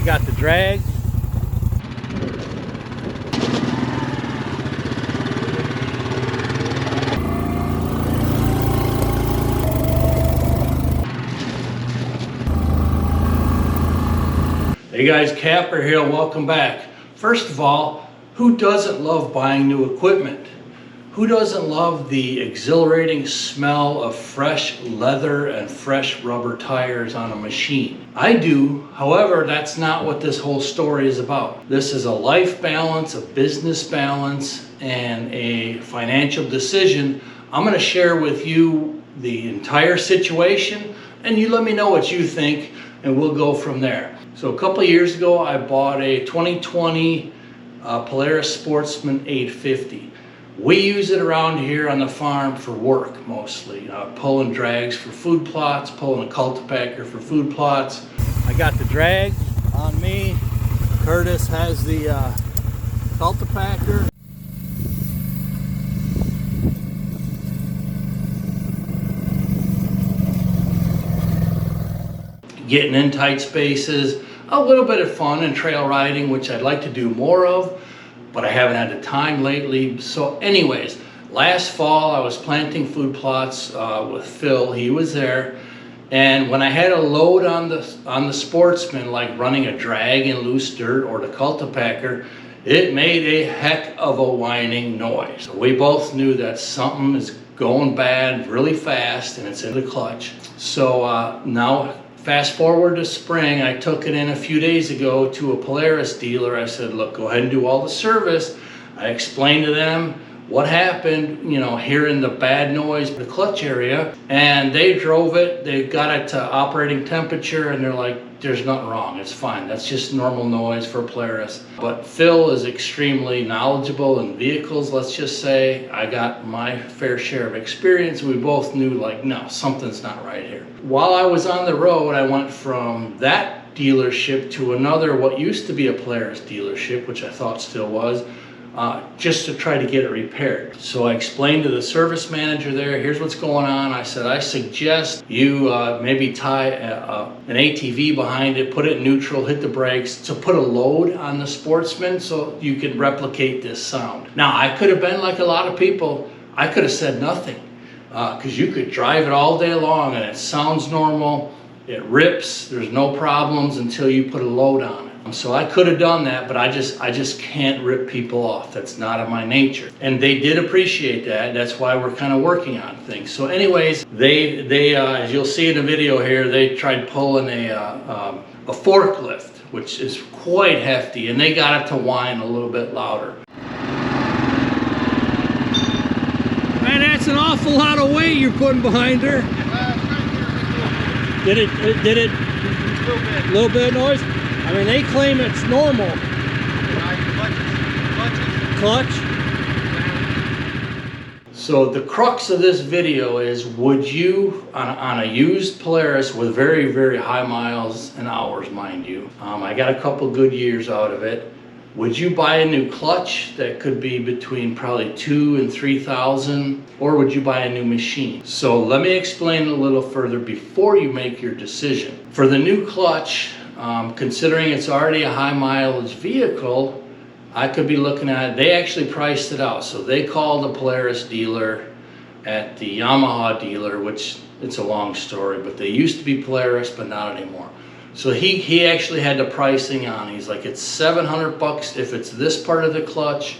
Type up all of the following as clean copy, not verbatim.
I got the drag. Hey guys, Kapper here, welcome back. First of all, who doesn't love buying new equipment? Who doesn't love the exhilarating smell of fresh leather and fresh rubber tires on a machine? I do. However, that's not what this whole story is about. This is a life balance, a business balance, and a financial decision. I'm going to share with you the entire situation, and you let me know what you think, and we'll go from there. So a couple of years ago, I bought a 2020 Polaris Sportsman 850. We use it around here on the farm for work mostly, pulling drags for food plots, pulling a cultipacker for food plots. I got the drag on me. Curtis has the cultipacker. Getting in tight spaces, a little bit of fun and trail riding, which I'd like to do more of, but I haven't had the time lately. So anyways, last fall I was planting food plots with Phil. He was there, and when I had a load on the Sportsman, like running a drag in loose dirt or the cultipacker, it made a heck of a whining noise. So we both knew that something is going bad really fast and it's in the clutch. So now fast forward to spring, I took it in a few days ago to a Polaris dealer. I said, look, go ahead and do all the service. I explained to them what happened, you know, hearing the bad noise in the clutch area, and they drove it. They got it to operating temperature, and they're like, there's nothing wrong, it's fine. That's just normal noise for Polaris. But Phil is extremely knowledgeable in vehicles, let's just say. I got my fair share of experience. We both knew, like, no, something's not right here. While I was on the road, I went from that dealership to another, what used to be a Polaris dealership, which I thought still was, just to try to get it repaired. So I explained to the service manager there, here's what's going on. I said, I suggest you maybe tie an ATV behind it, put it in neutral, hit the brakes to put a load on the Sportsman so you could replicate this sound. Now, I could have been like a lot of people. I could have said nothing because you could drive it all day long and it sounds normal. It rips, there's no problems until you put a load on it. So I could have done that, but I just can't rip people off. That's not in my nature. And they did appreciate that. That's why we're kind of working on things. So anyways, they as you'll see in the video here, they tried pulling a forklift, which is quite hefty, and they got it to whine a little bit louder. Man, that's an awful lot of weight you're putting behind her. Did it? A little bit of noise? I mean, they claim it's normal. Clutch? So the crux of this video is, would you, on a used Polaris with very, very high miles and hours, mind you, I got a couple good years out of it, would you buy a new clutch that could be between probably $2,000 and $3,000, or would you buy a new machine? So let me explain a little further before you make your decision. For the new clutch, considering it's already a high mileage vehicle, I could be looking at, they actually priced it out. So they called the Polaris dealer at the Yamaha dealer, which it's a long story, but they used to be Polaris, but not anymore. So he actually had the pricing on. He's like, it's $700 if it's this part of the clutch.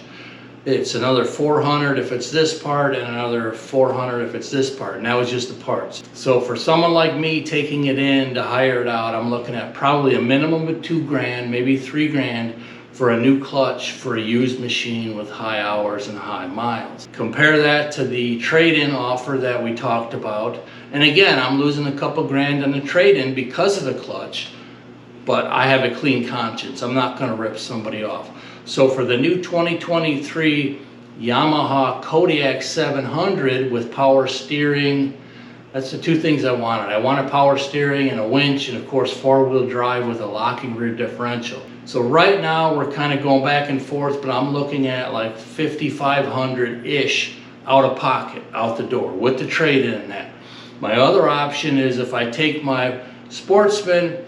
It's another $400 if it's this part, and another $400 if it's this part. And that was just the parts. So for someone like me taking it in to hire it out, I'm looking at probably a minimum of $2,000, maybe $3,000 for a new clutch for a used machine with high hours and high miles. Compare that to the trade-in offer that we talked about. And again, I'm losing a couple grand on the trade-in because of the clutch, but I have a clean conscience. I'm not gonna rip somebody off. So for the new 2023 Yamaha Kodiak 700 with power steering, that's the two things I wanted. I wanted power steering and a winch, and of course four-wheel drive with a locking rear differential. So right now we're kind of going back and forth, but I'm looking at like $5,500-ish out of pocket, out the door, with the trade-in and that. My other option is if I take my Sportsman,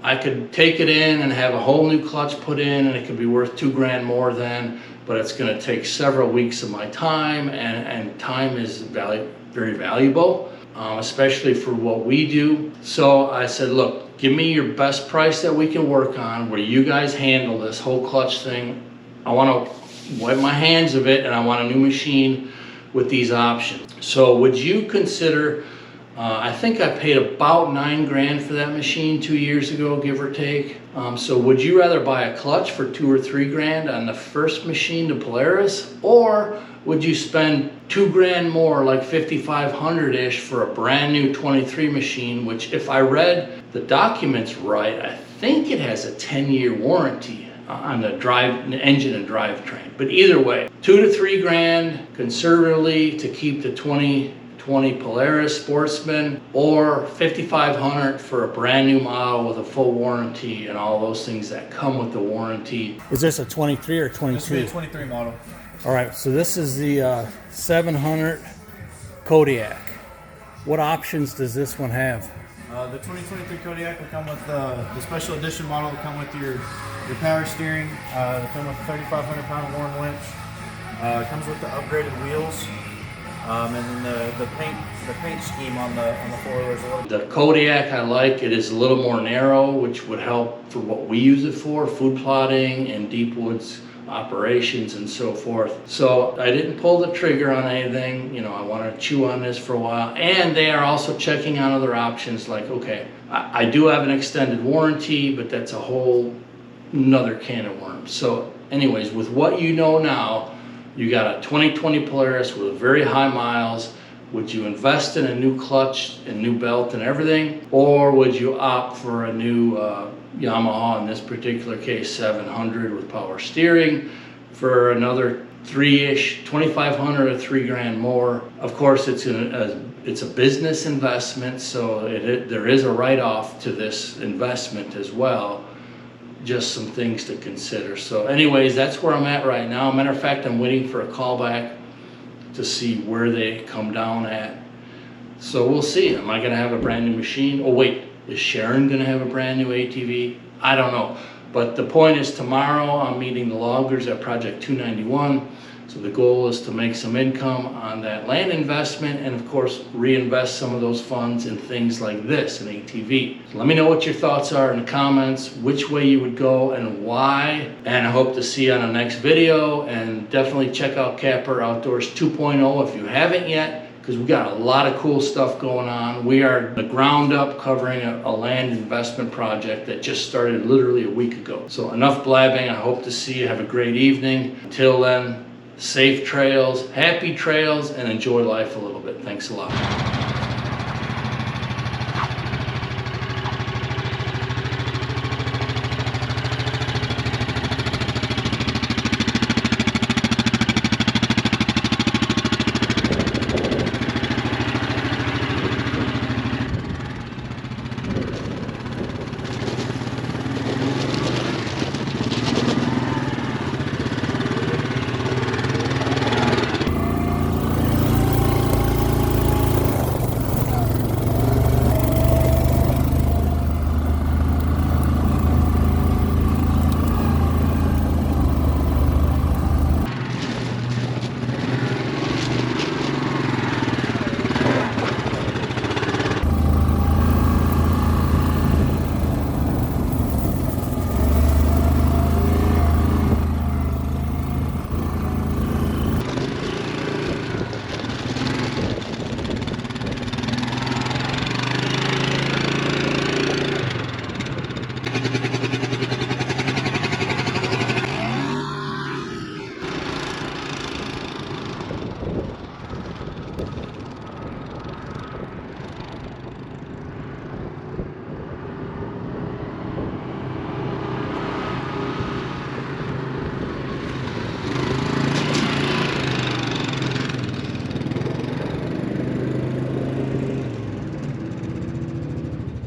I could take it in and have a whole new clutch put in, and it could be worth $2,000 more then, but it's going to take several weeks of my time, and time is very valuable, especially for what we do. So I said, look, give me your best price that we can work on, where you guys handle this whole clutch thing. I want to wipe my hands of it, and I want a new machine with these options. So would you consider, I think I paid about $9,000 for that machine 2 years ago, give or take. So would you rather buy a clutch for $2,000 or $3,000 on the first machine, the Polaris, or would you spend $2,000 more, like $5,500-ish, for a brand new 23 machine, which, if I read the documents right, I think it has a 10-year warranty on the engine and drivetrain. But either way, $2,000 to $3,000 conservatively to keep the 2020 Polaris Sportsman, or $5,500 for a brand new model with a full warranty and all those things that come with the warranty. Is this a 23 or 22? This is a 23 model. All right, so this is the 700 Kodiak. What options does this one have? The 2023 Kodiak will come with the special edition model will come with your power steering. It'll come with a 3,500 pound Warren winch. It comes with the upgraded wheels, and then the paint scheme on the four-wheelers. The Kodiak I like. It is a little more narrow, which would help for what we use it for, food plotting and deep woods operations and so forth. So I didn't pull the trigger on anything. You know, I want to chew on this for a while. And they are also checking on other options, like, okay, I do have an extended warranty, but that's a whole another can of worms. So anyways, with what you know now, you got a 2020 Polaris with very high miles. Would you invest in a new clutch and new belt and everything, or would you opt for a new Yamaha, in this particular case 700 with power steering, for another $2,500 or $3,000 more? Of course, it's a business investment, so there is a write-off to this investment as well. Just some things to consider. So anyways, that's where I'm at right now. Matter of fact, I'm waiting for a call back to see where they come down at. So we'll see. Am I going to have a brand new machine? Oh wait, is Sharon going to have a brand new ATV? I don't know. But the point is, tomorrow I'm meeting the loggers at Project 291. So the goal is to make some income on that land investment, and of course reinvest some of those funds in things like this, an ATV. So let me know what your thoughts are in the comments, which way you would go and why. And I hope to see you on the next video, and definitely check out Kapper Outdoors 2.0 if you haven't yet, because we got a lot of cool stuff going on. We are the ground up covering a land investment project that just started literally a week ago. So enough blabbing. I hope to see you. Have a great evening. Until then, safe trails, happy trails, and enjoy life a little bit. Thanks a lot.